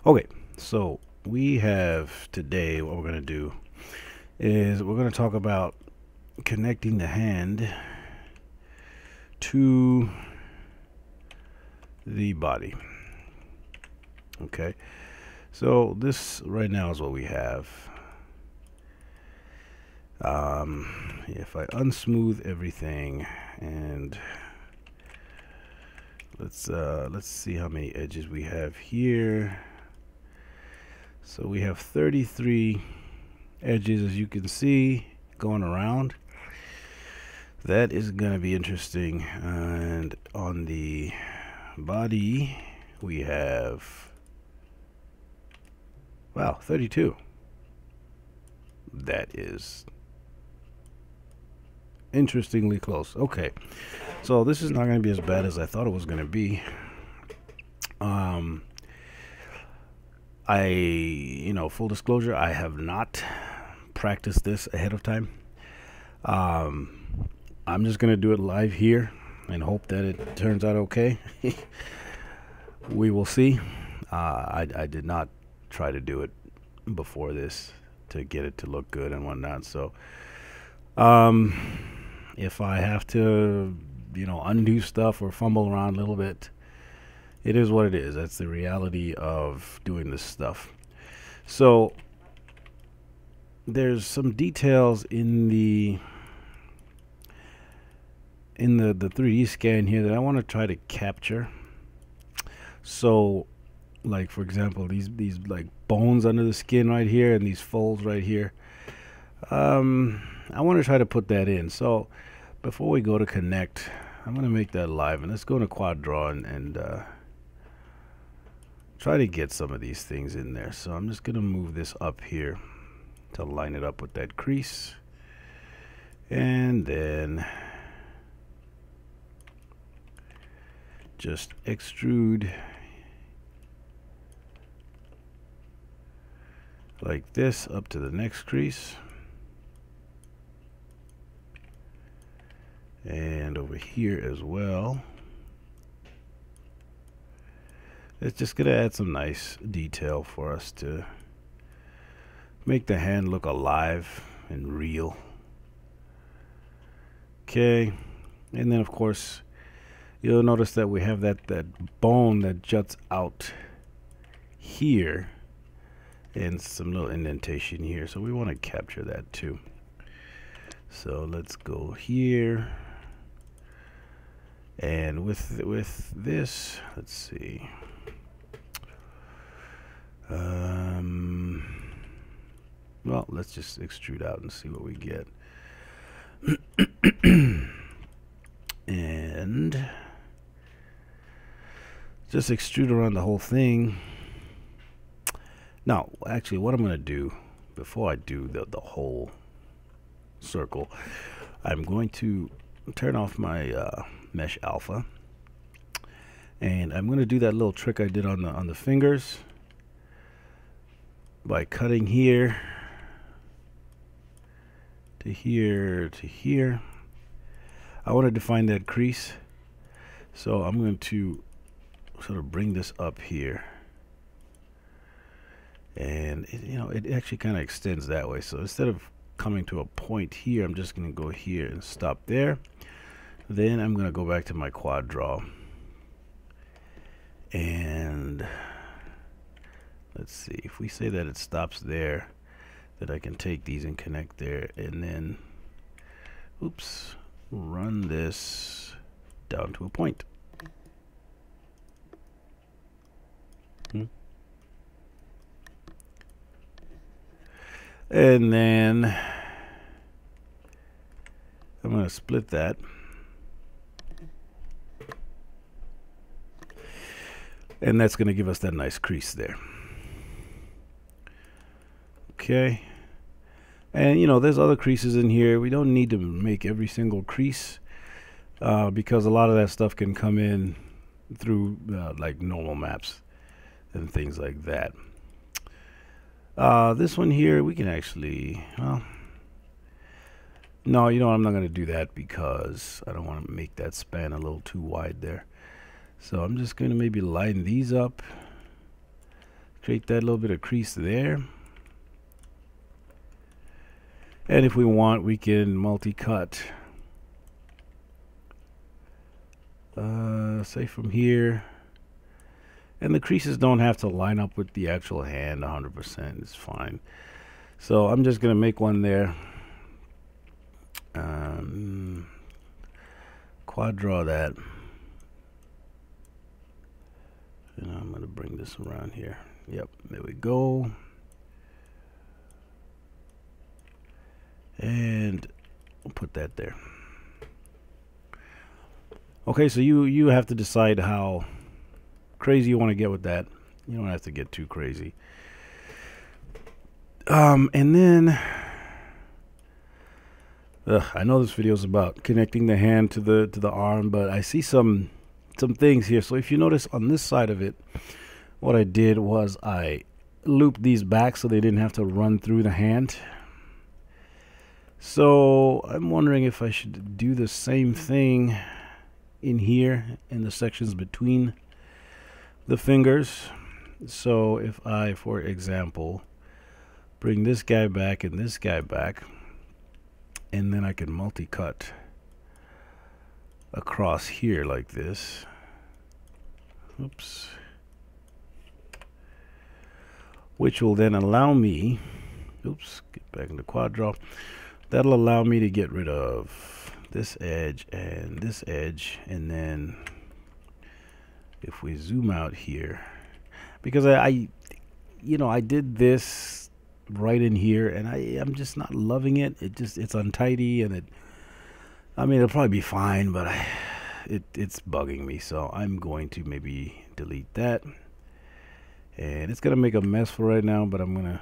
Okay, so we have today, what we're going to do is we're going to talk about connecting the hand to the body. Okay, so this right now is what we have. If I unsmooth everything and let's see how many edges we have here. So we have 33 edges, as you can see, going around. That is going to be interesting. And on the body we have, wow, 32. That is interestingly close. Okay, so this is not going to be as bad as I thought it was going to be. Full disclosure, I have not practiced this ahead of time. I'm just going to do it live here and hope that it turns out okay. We will see. I did not try to do it before this to get it to look good and whatnot. So, if I have to, undo stuff or fumble around a little bit, it is what it is. That's the reality of doing this stuff. So there's some details in the 3D scan here that I want to try to capture. So, like for example, these like bones under the skin right here and these folds right here. I want to try to put that in. So before we go to connect, I'm going to make that live, and let's go to Quad Draw and try to get some of these things in there. So I'm just going to move this up here to line it up with that crease, and then just extrude like this up to the next crease, and over here as well. It's just gonna add some nice detail for us to make the hand look alive and real. Okay, and then of course you'll notice that we have that bone that juts out here and some little indentation here, so we want to capture that too. So let's go here, and with this, let's see, well, let's just extrude out and see what we get. And just extrude around the whole thing. Now, actually, what I'm going to do before I do the whole circle, I'm going to turn off my Mesh Alpha, and I'm going to do that little trick I did on the fingers by cutting here to here to here. I want to define that crease, so I'm going to sort of bring this up here, and it actually kind of extends that way. So instead of coming to a point here, I'm just going to go here and stop there. Then I'm going to go back to my Quad Draw, and let's see, if we say that it stops there, that I can take these and connect there, and then oops, run this down to a point. And then I'm going to split that. And that's going to give us that nice crease there. Okay. And there's other creases in here. We don't need to make every single crease because a lot of that stuff can come in through like normal maps and things like that. This one here, we can actually, well, no, I'm not going to do that because I don't want to make that span a little too wide there. So I'm just going to maybe line these up, create that little bit of crease there. And if we want, we can multi-cut. Say from here. And the creases don't have to line up with the actual hand 100%. It's fine. So I'm just going to make one there. Quad draw that. And I'm going to bring this around here. Yep, there we go. And we'll put that there. Okay, so you have to decide how crazy you want to get with that. You don't have to get too crazy. And then I know this video is about connecting the hand to the arm, but I see some things here. So if you notice on this side of it, what I did was I looped these back so they didn't have to run through the hand. So I'm wondering if I should do the same thing in here in the sections between the fingers. So if I, for example, bring this guy back and this guy back, and then I can multi-cut across here like this. Oops. Which will then allow me, oops, get back into quad draw. That'll allow me to get rid of this edge and this edge. And then if we zoom out here, because I did this right in here, and I'm just not loving it. It's untidy, and it'll probably be fine, but it's bugging me. So I'm going to maybe delete that, and it's gonna make a mess for right now, but I'm gonna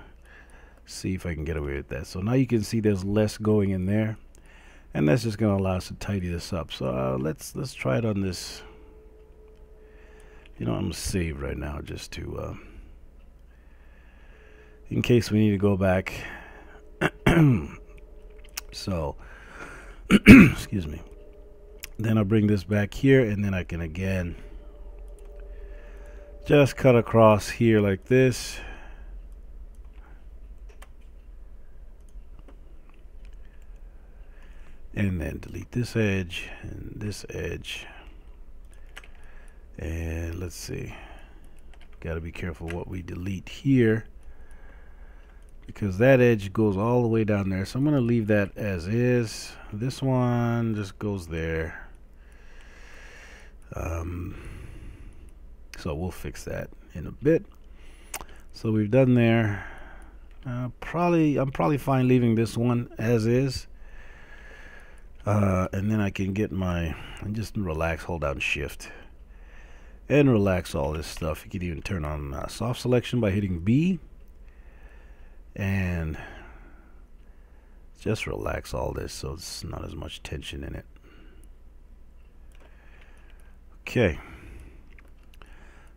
see if I can get away with that. So now you can see there's less going in there, and that's just gonna allow us to tidy this up. So let's try it on this. I'm gonna save right now just to in case we need to go back. So excuse me. Then I'll bring this back here, and then I can again just cut across here like this. And then delete this edge and this edge. And let's see. Got to be careful what we delete here, because that edge goes all the way down there. So I'm going to leave that as is. This one just goes there. So we'll fix that in a bit. So we've done there. I'm probably fine leaving this one as is. And then I can get and just relax, hold down shift and relax all this stuff. You can even turn on soft selection by hitting B, and just relax all this so it's not as much tension in it. Okay,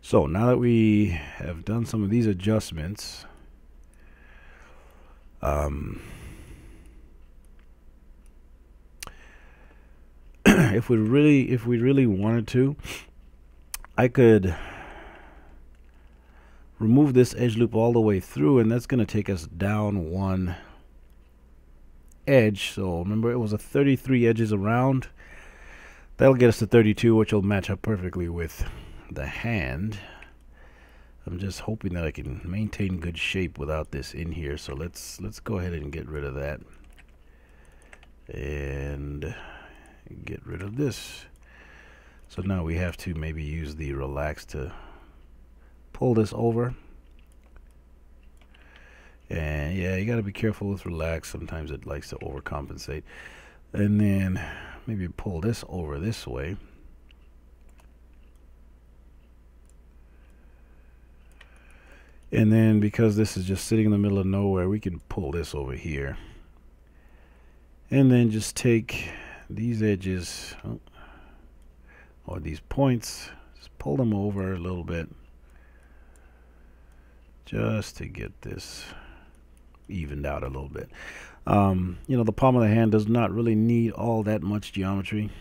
so now that we have done some of these adjustments, if we really wanted to, I could remove this edge loop all the way through, and that's going to take us down one edge. So remember, it was a 33 edges around. That'll get us to 32, which will match up perfectly with the hand. I'm just hoping that I can maintain good shape without this in here. So let's go ahead and get rid of that and get rid of this. So now we have to maybe use the relax to pull this over. And yeah, you got to be careful with relax. Sometimes it likes to overcompensate. And then maybe pull this over this way. And then because this is just sitting in the middle of nowhere, we can pull this over here. And then just take these edges, or these points, just pull them over a little bit, just to get this evened out a little bit. The palm of the hand does not really need all that much geometry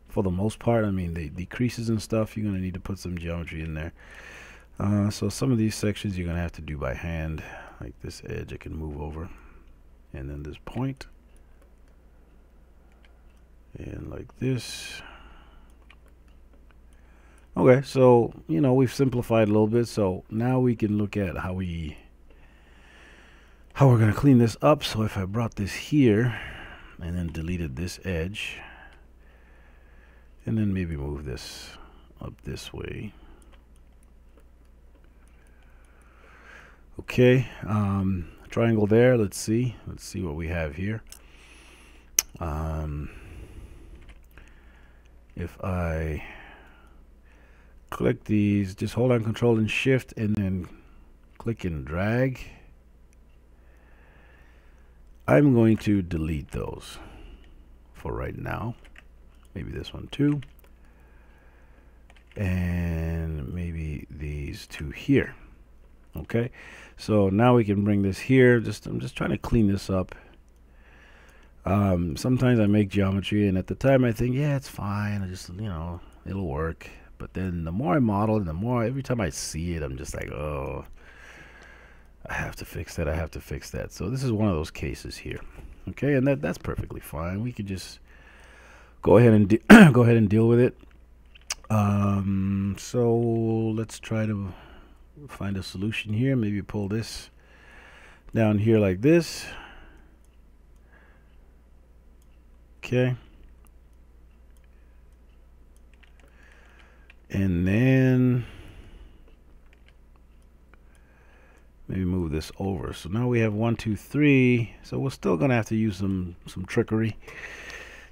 for the most part. I mean, the creases and stuff, you're going to need to put some geometry in there. So some of these sections you're gonna have to do by hand, like this edge I can move over, and then this point, and like this. Okay, so you know we've simplified a little bit, so now we can look at how we're gonna clean this up. So if I brought this here and then deleted this edge, and then maybe move this up this way. Okay, triangle there. Let's see what we have here. If I click these, just hold on Control and Shift and then click and drag, I'm going to delete those for right now. Maybe this one too, and maybe these two here. Okay, so now we can bring this here. I'm just trying to clean this up. Sometimes I make geometry and at the time I think, yeah, it's fine, I just, you know, it'll work. But then the more I model and the more, every time I see it, I'm just like, oh, I have to fix that, I have to fix that. So this is one of those cases here. Okay, and that's perfectly fine. We could just go ahead and go ahead and deal with it. So let's try to find a solution here. Maybe pull this down here like this. Okay. And then maybe move this over. So now we have 1, 2, 3. So we're still gonna have to use some trickery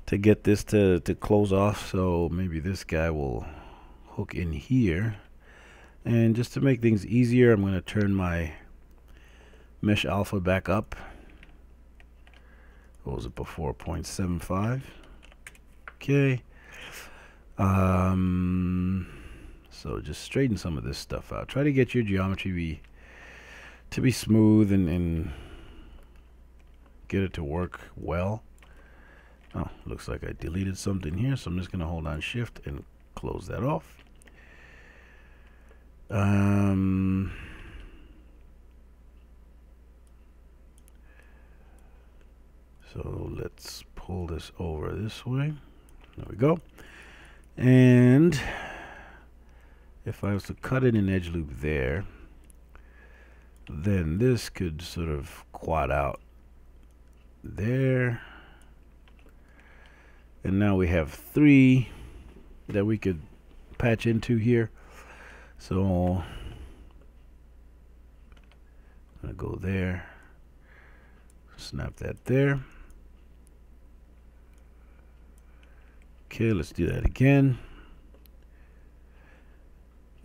to get this to close off. So maybe this guy will hook in here. And just to make things easier, I'm gonna turn my mesh alpha back up. What was it before? 0.75. Okay. So just straighten some of this stuff out. Try to get your geometry to be smooth and get it to work well. Oh, looks like I deleted something here, so I'm just gonna hold on Shift and close that off. So let's pull this over this way. There we go. And if I was to cut in an edge loop there, then this could sort of quad out there. And now we have 3 that we could patch into here. So I'm gonna go there, snap that there. Okay, let's do that again.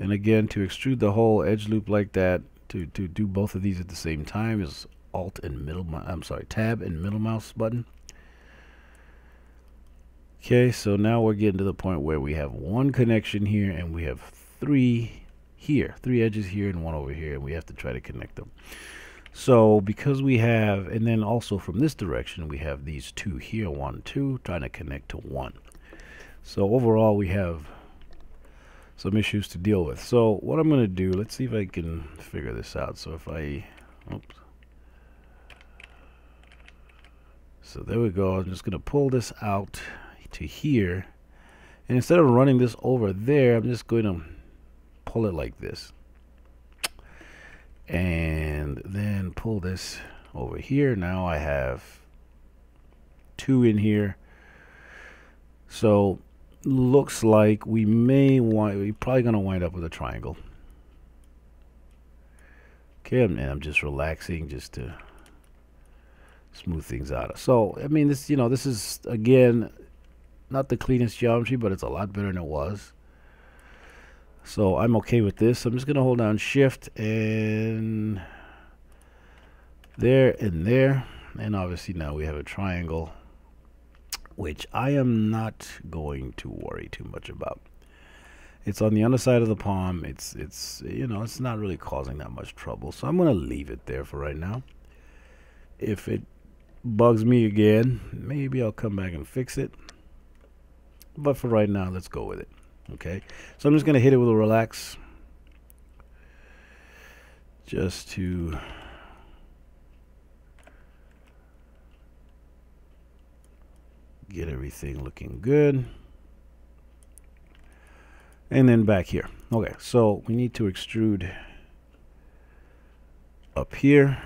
And again, to extrude the whole edge loop like that, to do both of these at the same time is Tab and middle mouse button. Okay, so now we're getting to the point where we have 1 connection here and we have 3 here, 3 edges here and 1 over here, and we have to try to connect them. So because we have, and then also from this direction we have these 2 here, 1, 2, trying to connect to 1. So overall we have some issues to deal with. So what I'm going to do, let's see if I can figure this out. So if I, oops. So there we go. I'm just going to pull this out to here. And instead of running this over there, I'm just going to pull it like this. And then pull this over here. Now I have 2 in here. So looks like we're probably going to wind up with a triangle. Okay, and I'm just relaxing just to smooth things out. So I mean, this, you know, this is again not the cleanest geometry, but it's a lot better than it was. So I'm okay with this. I'm just gonna hold down Shift and there and there, and obviously now we have a triangle, which I am not going to worry too much about. It's on the underside of the palm. It's you know, it's not really causing that much trouble, so I'm gonna leave it there for right now. If it bugs me again, maybe I'll come back and fix it, but for right now, let's go with it. Okay, so I'm just gonna hit it with a relax. just to get everything looking good. And then back here. Okay, so we need to extrude up here.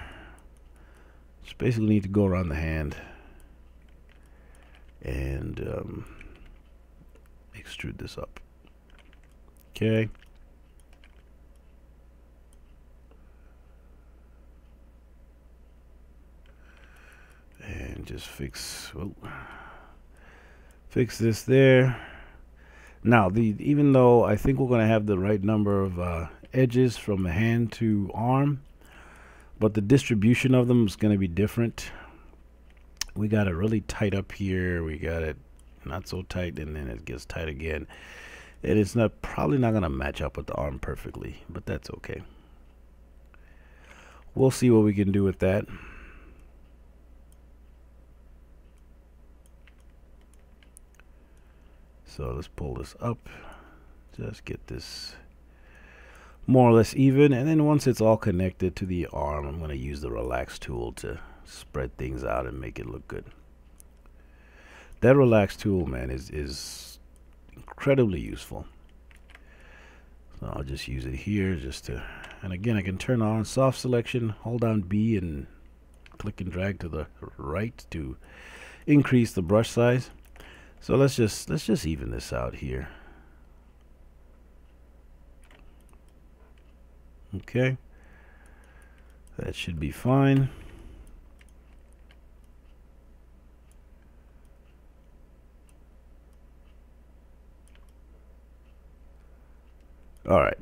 Just basically need to go around the hand and extrude this up. Okay. And just fix this there. Now, even though I think we're going to have the right number of edges from hand to arm, but the distribution of them is going to be different. We got it really tight up here. We got it not so tight, and then it gets tight again. And it's probably not going to match up with the arm perfectly, but that's okay. We'll see what we can do with that. So let's pull this up, just get this more or less even, and then once it's all connected to the arm, I'm going to use the relax tool to spread things out and make it look good. That relax tool, man, is incredibly useful. So I'll just use it here just to, and again I can turn on soft selection, hold down B and click and drag to the right to increase the brush size. So let's just even this out here. Okay, that should be fine. All right,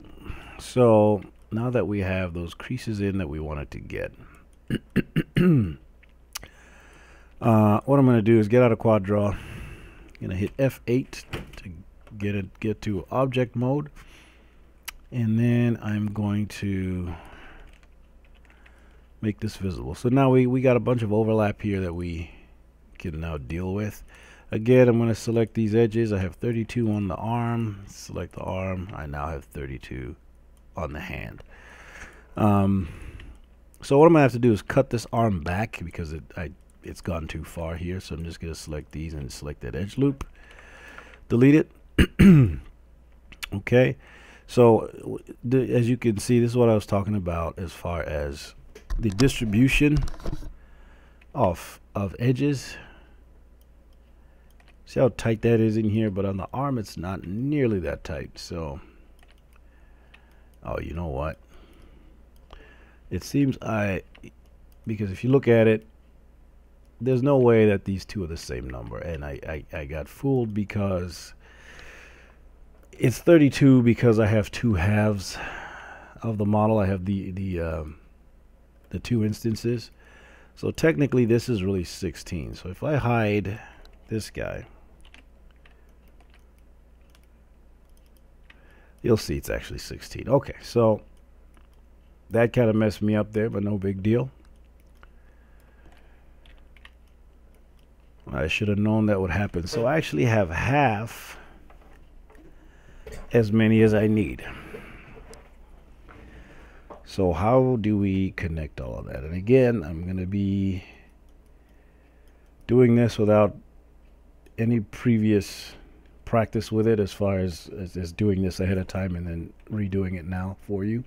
so now that we have those creases in that we wanted to get, what I'm going to do is get out of quad draw. I'm going to hit F8 to get to object mode, and then I'm going to make this visible. So now we got a bunch of overlap here that we can now deal with. Again, I'm going to select these edges. I have 32 on the arm. Select the arm. I now have 32 on the hand. So what I'm going to have to do is cut this arm back because it's gone too far here. So I'm just going to select these and select that edge loop. Delete it. Okay. So as you can see, this is what I was talking about as far as the distribution of edges. See how tight that is in here, but on the arm it's not nearly that tight. So, oh, you know what? It seems because if you look at it, there's no way that these two are the same number, and I got fooled because it's 32 because I have two halves of the model. I have the two instances, so technically this is really 16. So if I hide this guy, you'll see it's actually 16. Okay, so that kind of messed me up there, but no big deal. I should have known that would happen. So I actually have half as many as I need. So how do we connect all of that? And again, I'm going to be doing this without any previous practice with it, as far as doing this ahead of time and then redoing it now for you.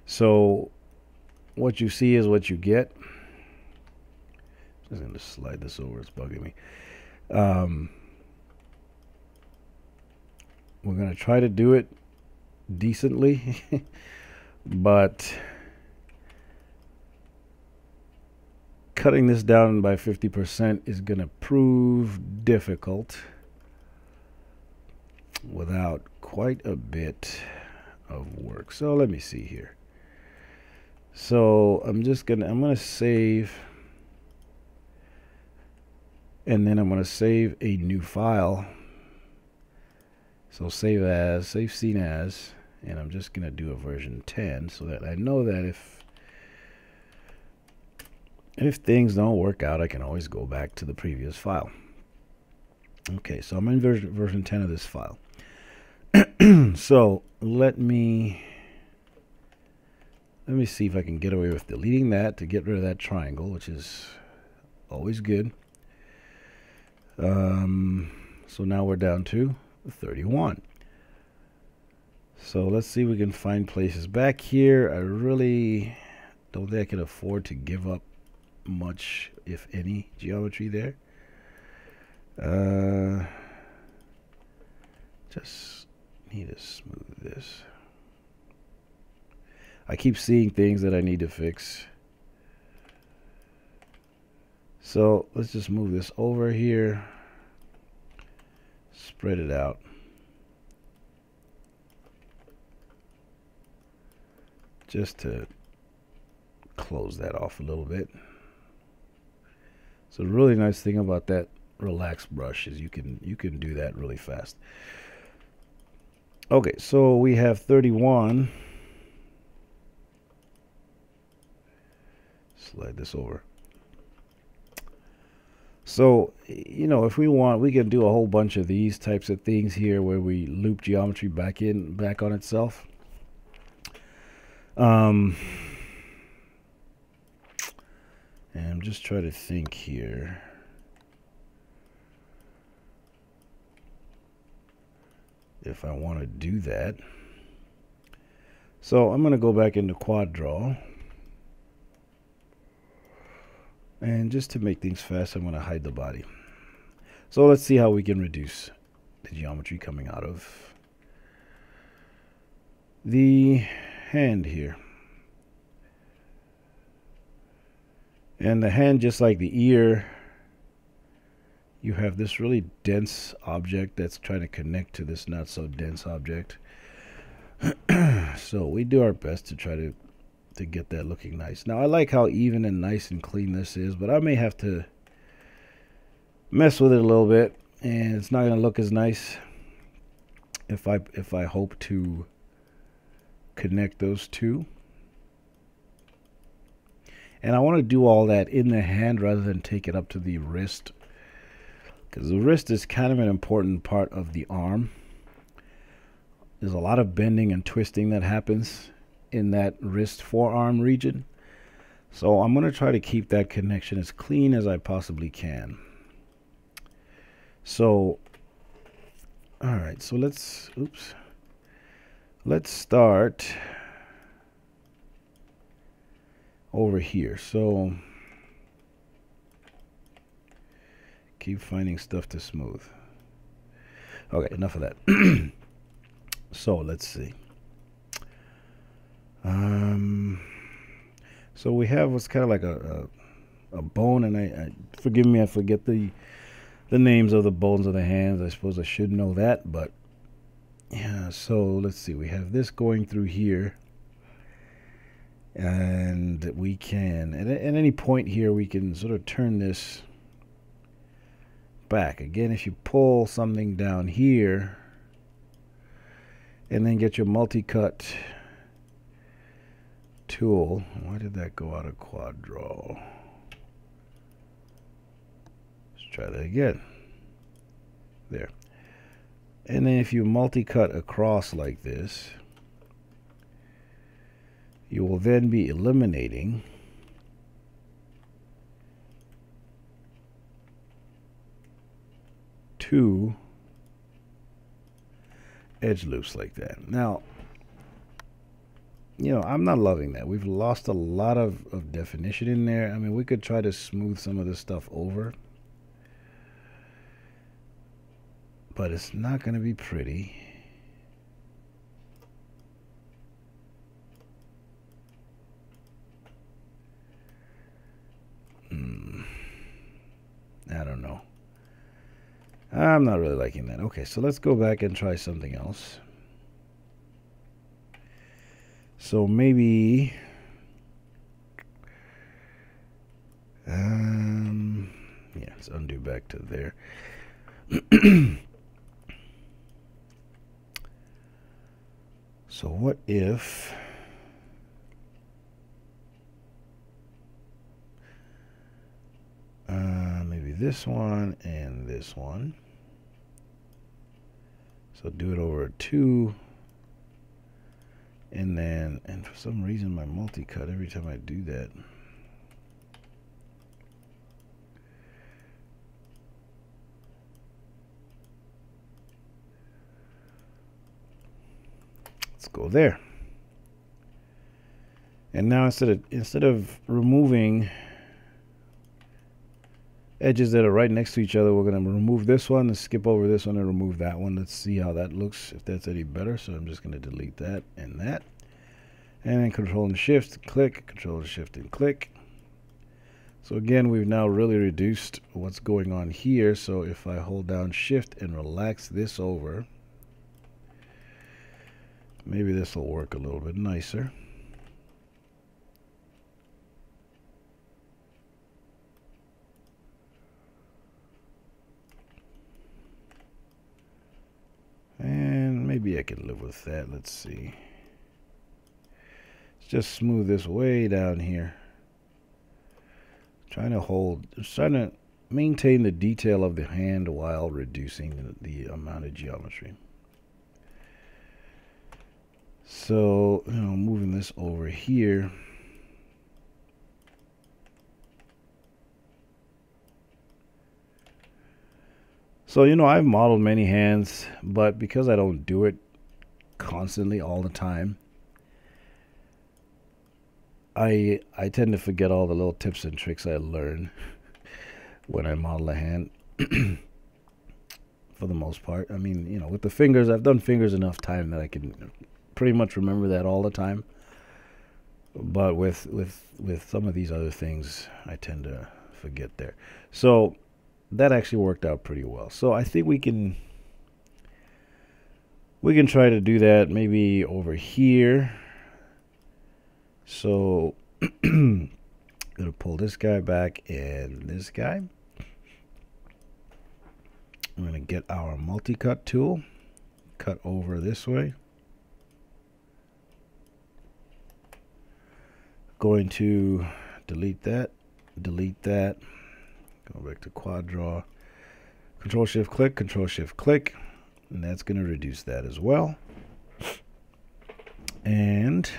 So what you see is what you get. I'm just going to slide this over, it's bugging me. We're going to try to do it decently, but cutting this down by 50% is going to prove difficult without quite a bit of work. So let me see here. So I'm going to save, and then I'm going to save a new file. So save as, save scene as, and I'm just going to do a version 10 so that I know that if things don't work out, I can always go back to the previous file. Okay, so I'm in version 10 of this file. So let me Let me see if I can get away with deleting that to get rid of that triangle, which is always good. So now we're down to 31. So let's see if we can find places back here. I really don't think I can afford to give up much, if any, geometry there. Just need to smooth this. I keep seeing things that I need to fix. So let's just move this over here. Spread it out. Just to close that off a little bit. So the really nice thing about that relaxed brush is you can do that really fast. Okay, so we have 31. Slide this over. So, you know, if we want, we can do a whole bunch of these types of things here where we loop geometry back on itself. And I'm just trying to think here. If I want to do that. So I'm going to go back into Quad Draw. And just to make things fast, I'm going to hide the body. So let's see how we can reduce the geometry coming out of the hand here. And the hand, just like the ear, you have this really dense object that's trying to connect to this not so dense object. So we do our best to try to get that looking nice. Now I like how even and nice and clean this is, but I may have to mess with it a little bit, and it's not going to look as nice if I hope to connect those two. And I want to do all that in the hand rather than take it up to the wrist, because the wrist is kind of an important part of the arm. There's a lot of bending and twisting that happens in that wrist forearm region. So I'm going to try to keep that connection as clean as I possibly can. So, all right, so let's start over here. So keep finding stuff to smooth. Okay, enough of that. So let's see. So we have what's kind of like a bone, and I forgive me, I forget the names of the bones of the hands. I suppose I should know that, but yeah. So let's see. We have this going through here, and we can at any point here we can sort of turn this back again. If you pull something down here, and then get your multi-cut tool. Why did that go out of Quad Draw? Let's try that again. There. And then if you multi-cut across like this, you will then be eliminating two edge loops like that. Now, you know, I'm not loving that. We've lost a lot of definition in there. I mean, we could try to smooth some of this stuff over, but it's not going to be pretty. I don't know. I'm not really liking that. Okay, so let's go back and try something else. So maybe yeah, let's undo back to there. So what if maybe this one and this one. So do it over 2 And for some reason my multi-cut, every time I do that, let's go there. And now instead of removing edges that are right next to each other, we're going to remove this one and skip over this one and remove that one. Let's see how that looks, if that's any better. So I'm just going to delete that and that. And then Control and Shift, click, Control and Shift and click. So again, we've now really reduced what's going on here. So if I hold down Shift and relax this over, maybe this will work a little bit nicer. And maybe I can live with that. Let's see. Let's just smooth this way down here. Trying to maintain the detail of the hand while reducing the amount of geometry. So, moving this over here. So, I've modeled many hands, but because I don't do it constantly all the time, I tend to forget all the little tips and tricks I learn when I model a hand. For the most part, I mean, with the fingers, I've done fingers enough time that I can pretty much remember that all the time. But with some of these other things, I tend to forget there. So that actually worked out pretty well. So I think we can try to do that maybe over here. So gonna pull this guy back and this guy. I'm gonna get our multi-cut tool, cut over this way. Going to delete that, go back to quad draw, Control Shift click, and that's going to reduce that as well. And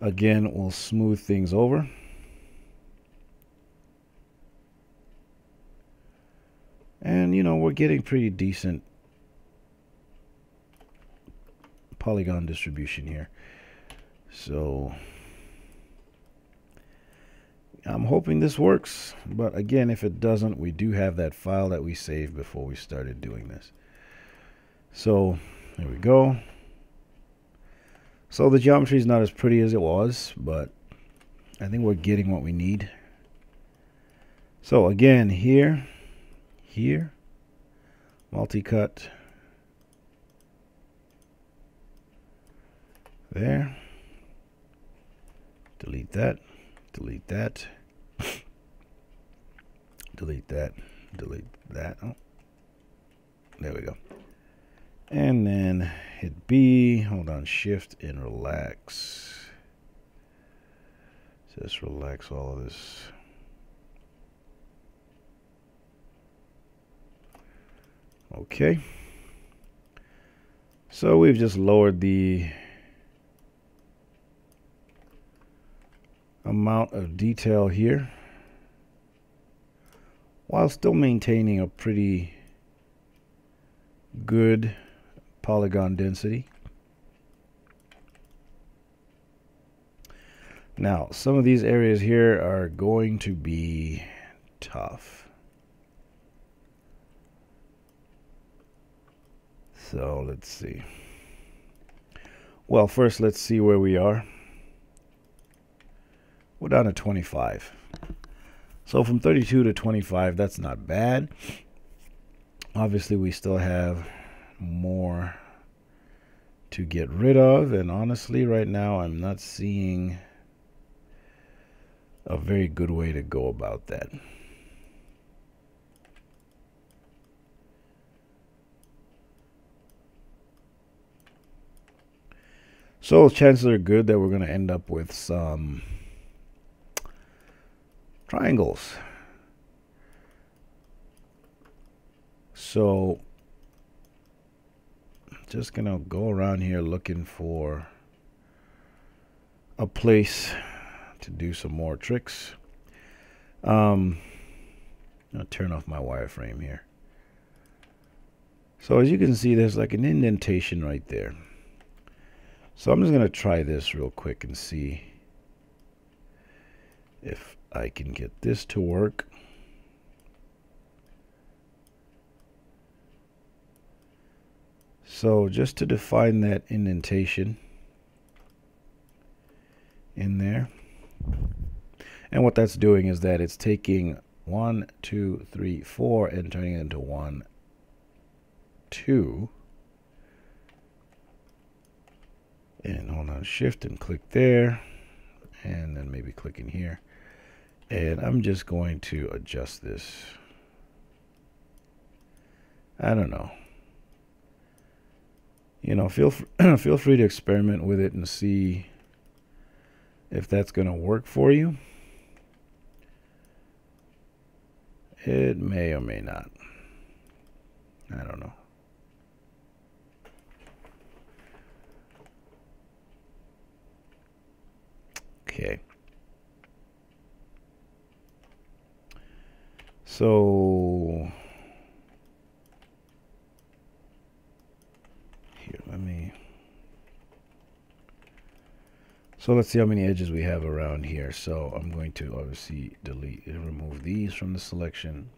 again, we'll smooth things over. And we're getting pretty decent polygon distribution here. So I'm hoping this works, but again, if it doesn't, we do have that file that we saved before we started doing this. So there we go. So the geometry is not as pretty as it was, but I think we're getting what we need. So again, here, multi-cut, there. Delete that, delete that, delete that, delete that. Oh, there we go. And then hit B, hold on Shift and relax. Just relax all of this. Okay. So we've just lowered the amount of detail here while still maintaining a pretty good polygon density. Now, some of these areas here are going to be tough. So let's see. Well, first let's see where we are. We're down to 25. So from 32 to 25, that's not bad. Obviously, we still have more to get rid of. And honestly, right now, I'm not seeing a very good way to go about that. So chances are good that we're going to end up with some triangles. So just gonna go around here looking for a place to do some more tricks. I'll turn off my wireframe here. So as you can see, there's like an indentation right there. So I'm just gonna try this real quick and see if I can get this to work. So just to define that indentation in there, and what that's doing is that it's taking 1, 2, 3, 4 and turning it into 1, 2, and hold on, shift and click there, and then maybe click in here, and I'm just going to adjust this. I don't know. You know, feel free to experiment with it and see if that's going to work for you. It may or may not. I don't know. Okay. So here, let's see how many edges we have around here. So I'm going to obviously delete and remove these from the selection.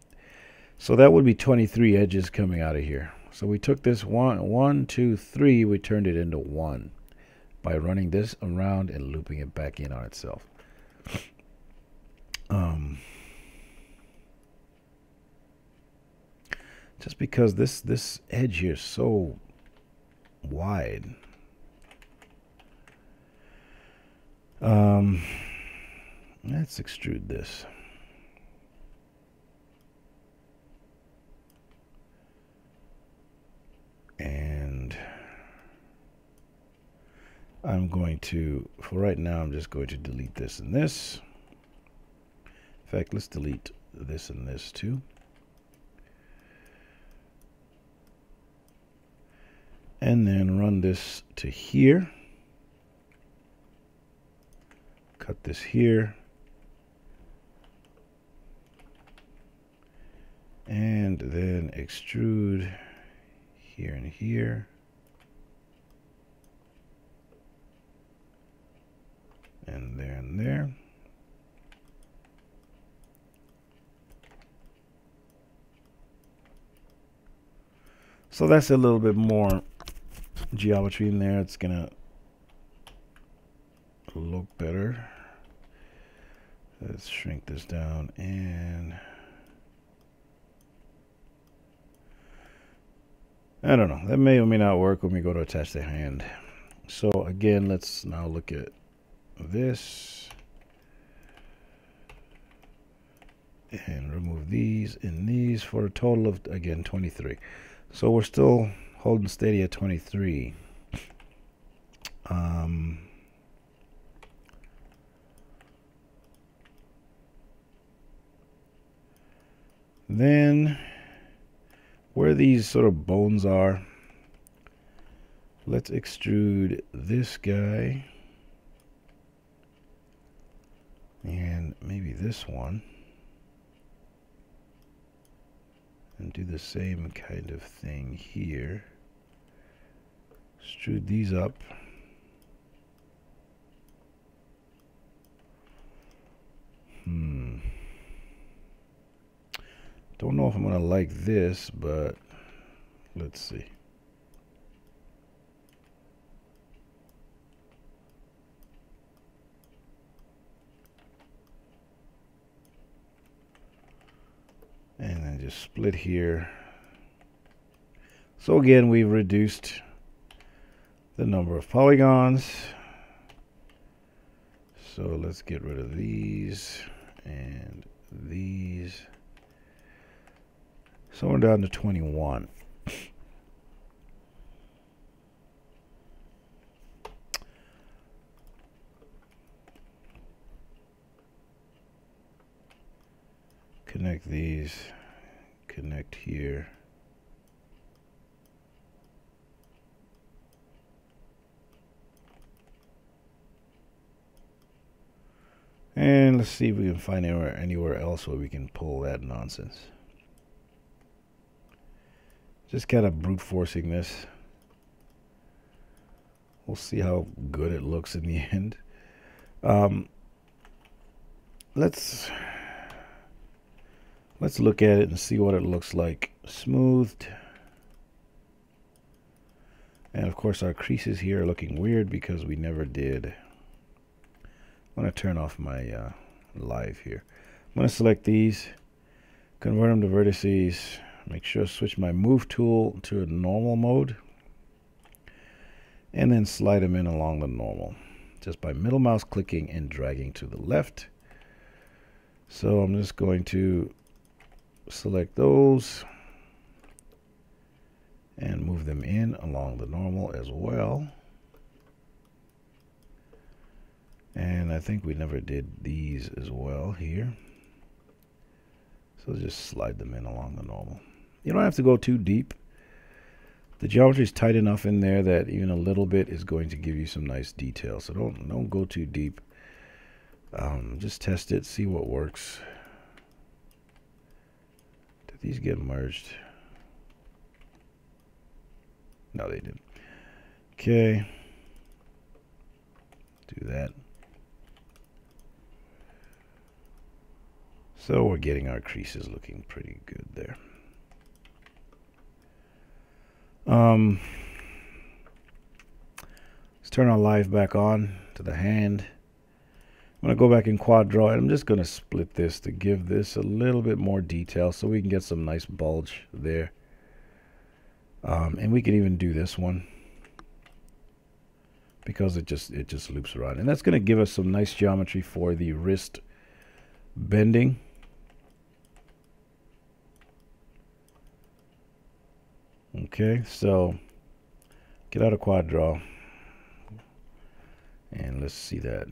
So that would be 23 edges coming out of here. So we took this 1, 2, 3, we turned it into 1 by running this around and looping it back in on itself. Just because this edge here is so wide. Let's extrude this. And I'm going to, for right now, I'm just going to delete this and this. In fact, let's delete this and this too. And then run this to here. Cut this here. And then extrude here and here. And there and there. So that's a little bit more geometry in there. It's gonna look better. Let's shrink this down, and I don't know, that may or may not work when we go to attach the hand. So again, let's now look at this and remove these and these for a total of, again, 23. So we're still holding steady at 23. Then where these sort of bones are, let's extrude this guy and maybe this one, and do the same kind of thing here. Extrude these up. Don't know if I'm gonna like this, but let's see. And then just split here. So again, we've reduced the number of polygons. So let's get rid of these and these. So we're down to 21. Connect these, connect here. Let's see if we can find anywhere else where we can pull that nonsense. Just kind of brute forcing this. We'll see how good it looks in the end. Let's look at it and see what it looks like. Smoothed. And of course our creases here are looking weird because we never did. I'm going to turn off my live here. I'm going to select these, convert them to vertices, make sure to switch my move tool to a normal mode, and then slide them in along the normal just by middle mouse clicking and dragging to the left. So I'm just going to select those and move them in along the normal as well. And I think we never did these as well here. So just slide them in along the normal. You don't have to go too deep. The geometry is tight enough in there that even a little bit is going to give you some nice detail. So don't go too deep. Just test it, see what works. Did these get merged? No, they didn't. Okay. Do that. So we're getting our creases looking pretty good there. Let's turn our live back on to the hand. I'm going to go back in quad draw, and I'm just going to split this to give this a little bit more detail so we can get some nice bulge there. And we can even do this one because it just loops around, and that's going to give us some nice geometry for the wrist bending. Okay, so get out of quad draw and let's see that.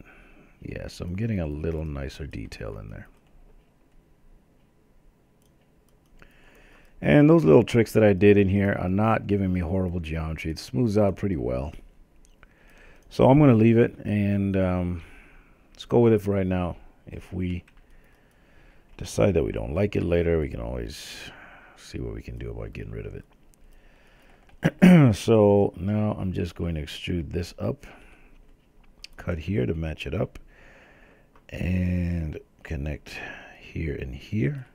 Yeah, so I'm getting a little nicer detail in there. And those little tricks that I did in here are not giving me horrible geometry. It smooths out pretty well. So I'm going to leave it, and let's go with it for right now. If we decide that we don't like it later, we can always see what we can do about getting rid of it. So now I'm just going to extrude this up, cut here to match it up, and connect here and here.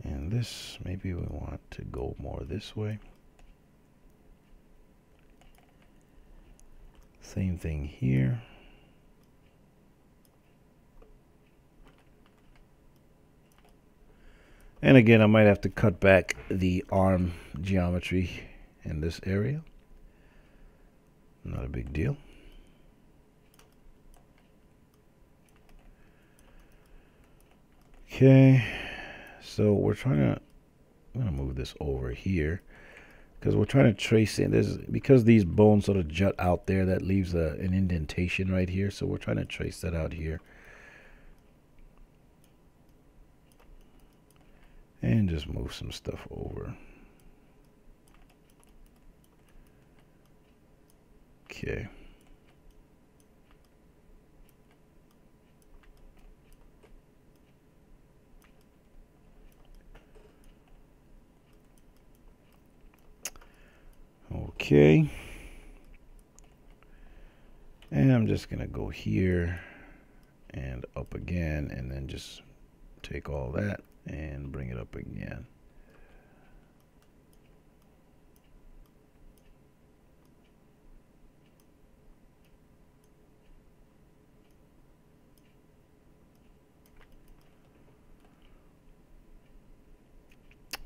And this, maybe we want to go more this way. Same thing here. And again, I might have to cut back the arm geometry in this area. Not a big deal. Okay, so we're trying to, I'm going to move this over here because we're trying to trace in this, because these bones sort of jut out there, that leaves an indentation right here. So we're trying to trace that out here. And just move some stuff over. Okay. Okay. And I'm just going to go here and up again, and then just take all that and bring it up again.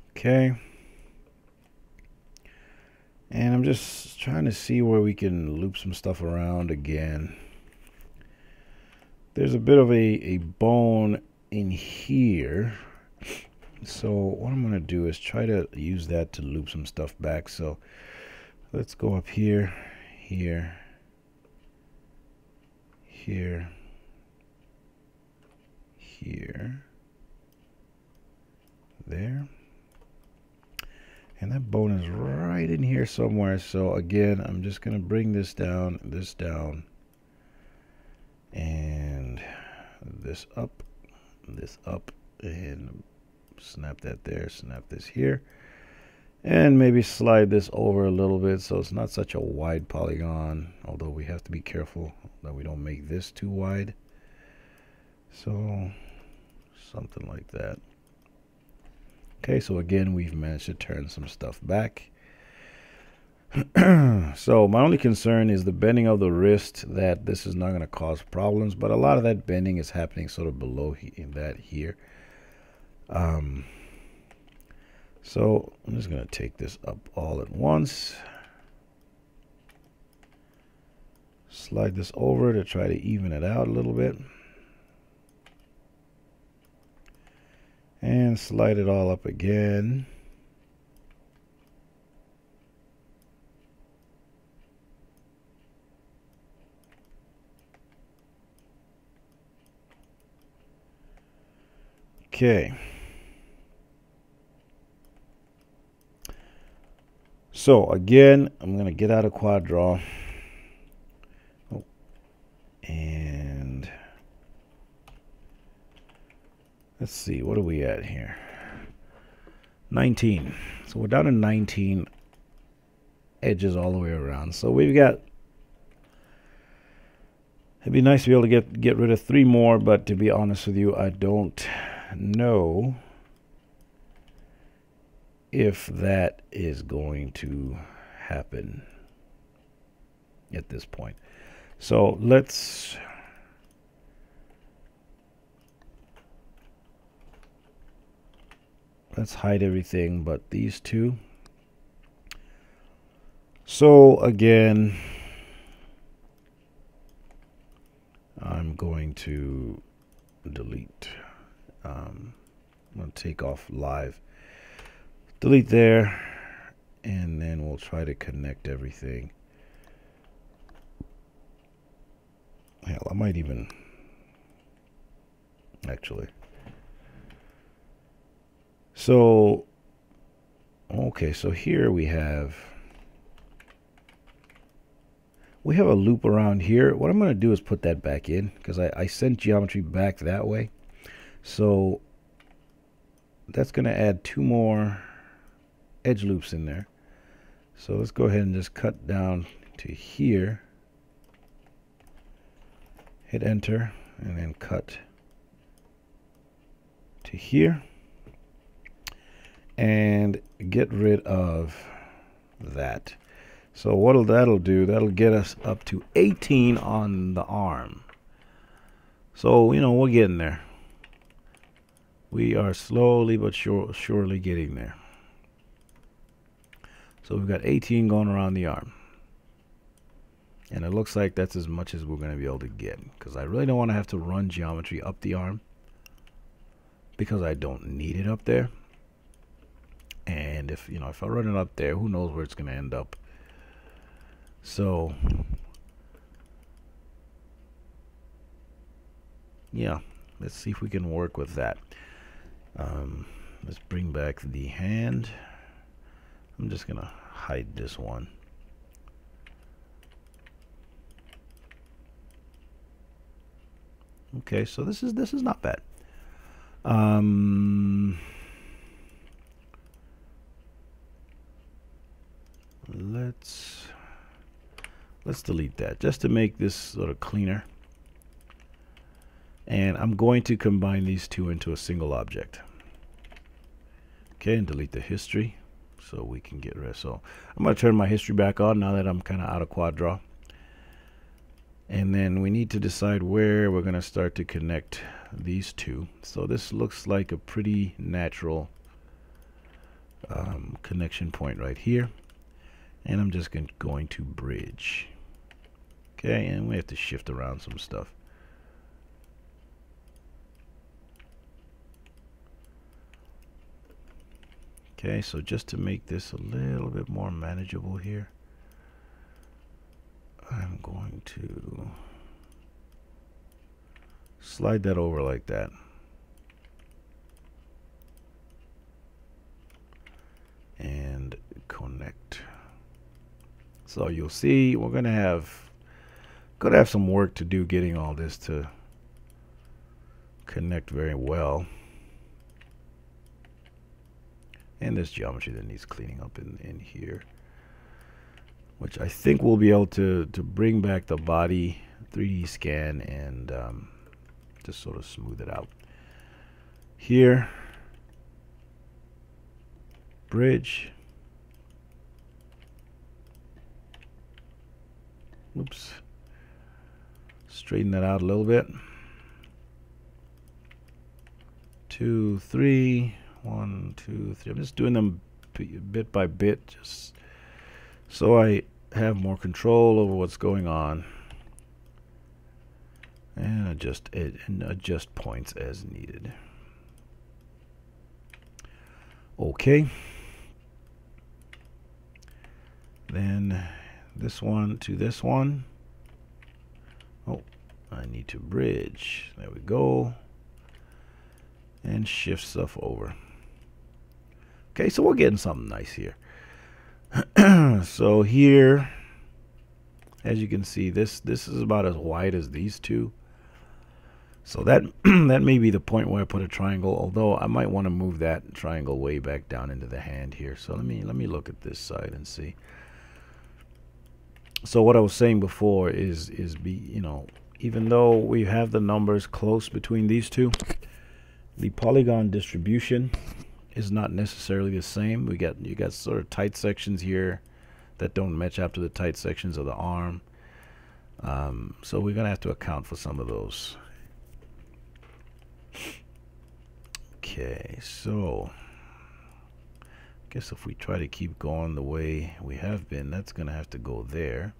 Okay. And I'm just trying to see where we can loop some stuff around again. There's a bit of a bone in here. So what I'm going to do is try to use that to loop some stuff back. So let's go up here, here, here, here, there. And that bone is right in here somewhere. So again, I'm just going to bring this down, this up, and snap that there, snap this here, and maybe slide this over a little bit so it's not such a wide polygon, although we have to be careful that we don't make this too wide. So something like that. Okay, so again, we've managed to turn some stuff back. So my only concern is the bending of the wrist, that this is not going to cause problems, but a lot of that bending is happening sort of below in that here. So I'm just going to take this up all at once, slide this over to try to even it out a little bit, and slide it all up again. Okay. So again, I'm going to get out of quad draw. Oh, and let's see, what are we at here? 19. So we're down to 19 edges all the way around. So we've got, it'd be nice to be able to get rid of 3 more, but to be honest with you, I don't know if that is going to happen at this point. So let's hide everything but these two. So again, I'm going to delete. I'm going to take off live. Delete there, and then we'll try to connect everything. Hell, I might even actually. So, okay, so here we have a loop around here. What I'm going to do is put that back in, because I sent geometry back that way. So that's going to add 2 more edge loops in there. So let's go ahead and just cut down to here, hit enter, and then cut to here, and get rid of that. So what that'll do, that'll get us up to 18 on the arm. So, you know, we're getting there. We are slowly but surely getting there. So we've got 18 going around the arm. And it looks like that's as much as we're going to be able to get, because I really don't want to have to run geometry up the arm, because I don't need it up there. And if I run it up there, who knows where it's going to end up. So yeah, let's see if we can work with that. Let's bring back the hand. I'm just gonna hide this one. Okay, so this is not bad. Let's delete that just to make this sort of cleaner. And I'm going to combine these two into a single object. Okay, and delete the history so we can get rid. So I'm going to turn my history back on now that I'm kind of out of quad draw. And then we need to decide where we're going to start to connect these two. So this looks like a pretty natural connection point right here. And I'm just going to bridge. Okay, and we have to shift around some stuff. Okay, so just to make this a little bit more manageable here, I'm going to slide that over like that. And connect. So you'll see we're gonna have some work to do getting all this to connect very well. And there's geometry that needs cleaning up in here, which I think we'll be able to bring back the body 3D scan and just sort of smooth it out. Here, bridge. Oops. Straighten that out a little bit. 2, 3. 1, 2, 3. I'm just doing them bit by bit, just so I have more control over what's going on, and adjust points as needed. Okay. Then this one to this one. Oh, I need to bridge. There we go. And shift stuff over. Okay, so we're getting something nice here. So here, as you can see, this is about as wide as these two. So that that may be the point where I put a triangle, although I might want to move that triangle way back down into the hand here. So let me look at this side and see. So what I was saying before is even though we have the numbers close between these two, the polygon distribution is not necessarily the same. You got sort of tight sections here that don't match up to the tight sections of the arm. So we're gonna have to account for some of those. Okay, so I guess if we try to keep going the way we have been, that's gonna have to go there,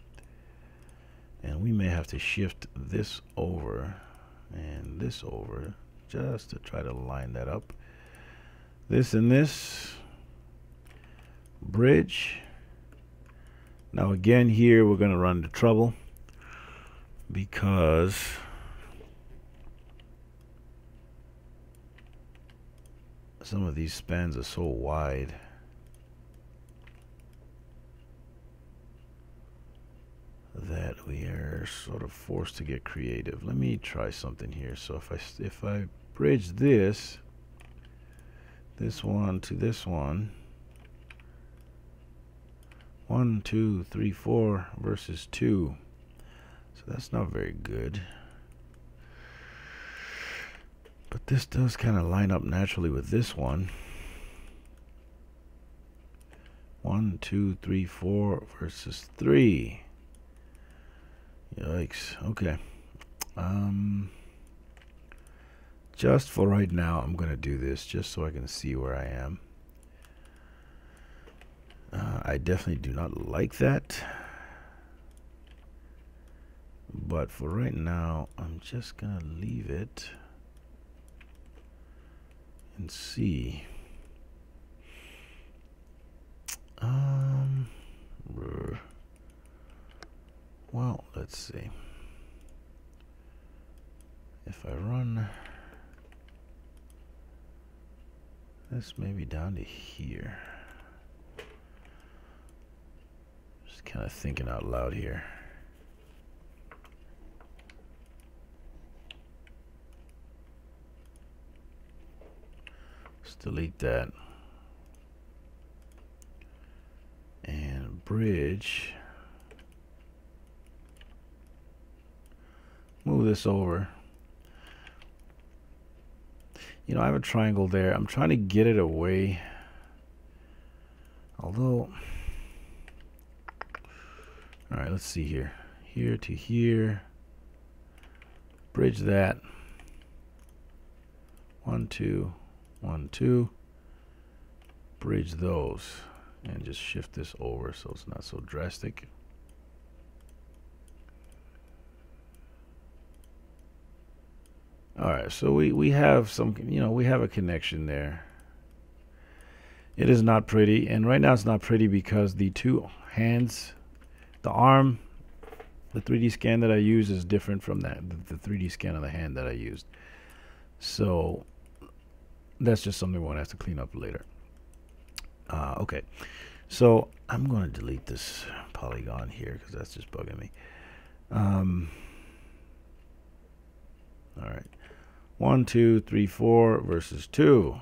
and we may have to shift this over and this over just to try to line that up. This and this bridge. Now again, here we're going to run into trouble because some of these spans are so wide that we are sort of forced to get creative. Let me try something here. So if I bridge this one to this one, 1, 2, 3, 4 versus 2. So that's not very good. But this does kind of line up naturally with this one. 1, 2, 3, 4 versus 3. Yikes. Okay. Just for right now, I'm going to do this just so I can see where I am. I definitely do not like that. But for right now, I'm just going to leave it and see. Well, let's see. If I run this maybe down to here. Just kind of thinking out loud here. Let's delete that. And bridge. Move this over. You know, I have a triangle there. I'm trying to get it away. Although, all right, let's see here. Here to here. Bridge that. 1, 2, 1, 2. Bridge those. And just shift this over so it's not so drastic. All right, so we have some, we have a connection there. It is not pretty, and right now it's not pretty because the two hands, the arm, the 3D scan that I use is different from the 3D scan of the hand that I used. So that's just something we're gonna have to clean up later. Okay, so I'm going to delete this polygon here because that's just bugging me. All right. 1, 2, 3, 4 versus 2.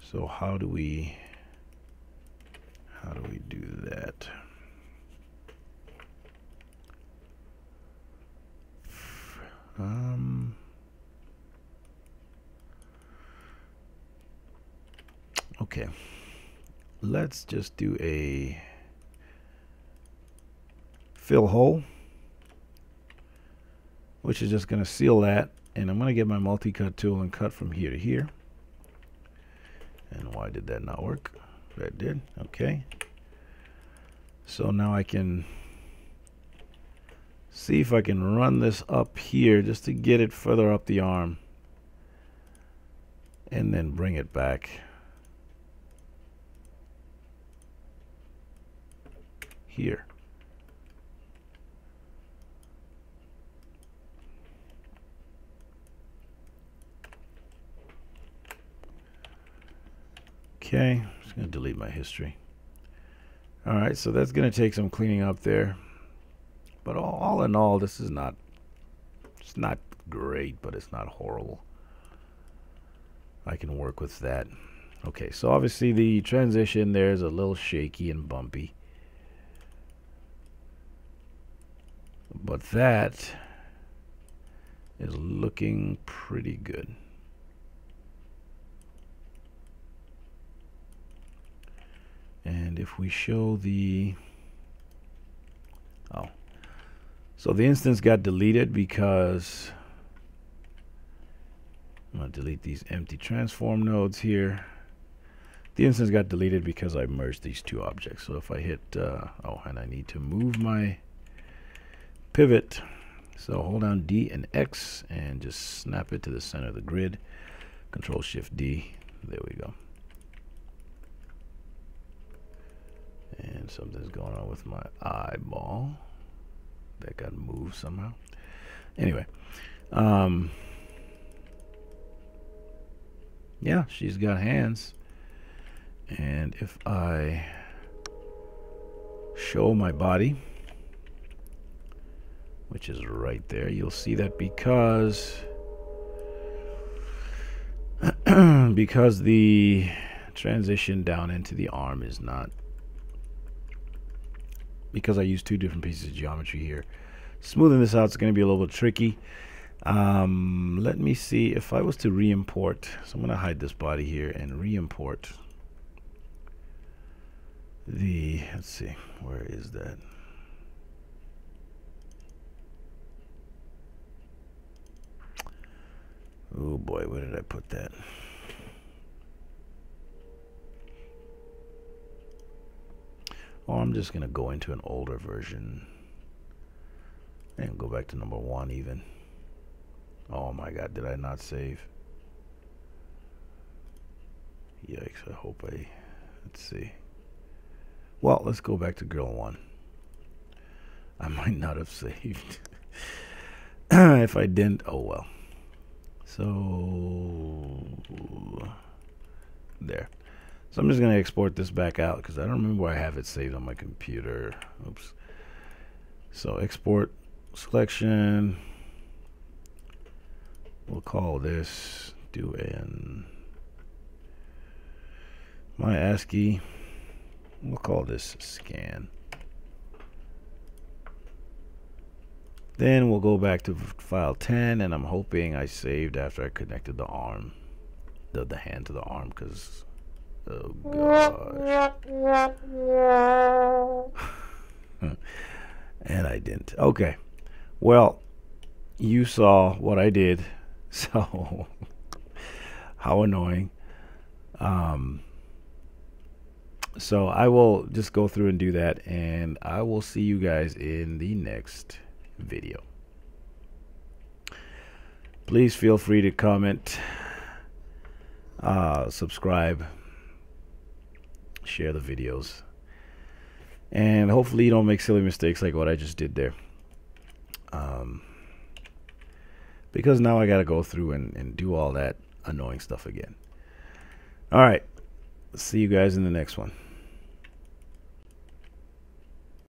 So how do we do that? Okay, let's just do a fill hole, which is just going to seal that, and I'm going to get my multi-cut tool and cut from here to here. And why did that not work? That did. Okay, so now I can see if I can run this up here just to get it further up the arm and then bring it back here. Okay, I'm just going to delete my history. All right, so that's going to take some cleaning up there. But all in all, this is not, it's not great, but it's not horrible. I can work with that. Okay, so obviously the transition there is a little shaky and bumpy. But that is looking pretty good. And if we show the, so the instance got deleted because I'm going to delete these empty transform nodes here. The instance got deleted because I merged these two objects. So if I hit, and I need to move my pivot. So hold down D and X and just snap it to the center of the grid. Control Shift D. There we go. And something's going on with my eyeball. That got moved somehow. Anyway. Yeah, she's got hands. And if I show my body, which is right there, you'll see that because because the transition down into the arm is not, because I use two different pieces of geometry here. Smoothing this out is going to be a little bit tricky. Let me see if I was to re-import. So I'm going to hide this body here and re-import the, let's see, where is that? Oh boy, where did I put that? Oh, I'm just going to go into an older version and go back to number 1 even. Oh my god, did I not save? Yikes, I hope I, let's see. Well, let's go back to girl 1. I might not have saved. If I didn't, oh well. So, there. So I'm just going to export this back out because I don't remember where I have it saved on my computer. Oops. So export selection. We'll call this, do an my ASCII. We'll call this scan. Then we'll go back to file 10, and I'm hoping I saved after I connected the arm, the hand to the arm, because oh gosh. And I didn't. Okay. Well, you saw what I did. So how annoying. So I will just go through and do that, and I will see you guys in the next video. Please feel free to comment, subscribe, share the videos, and hopefully you don't make silly mistakes like what I just did there, because now I gotta go through and do all that annoying stuff again. All right, see you guys in the next one.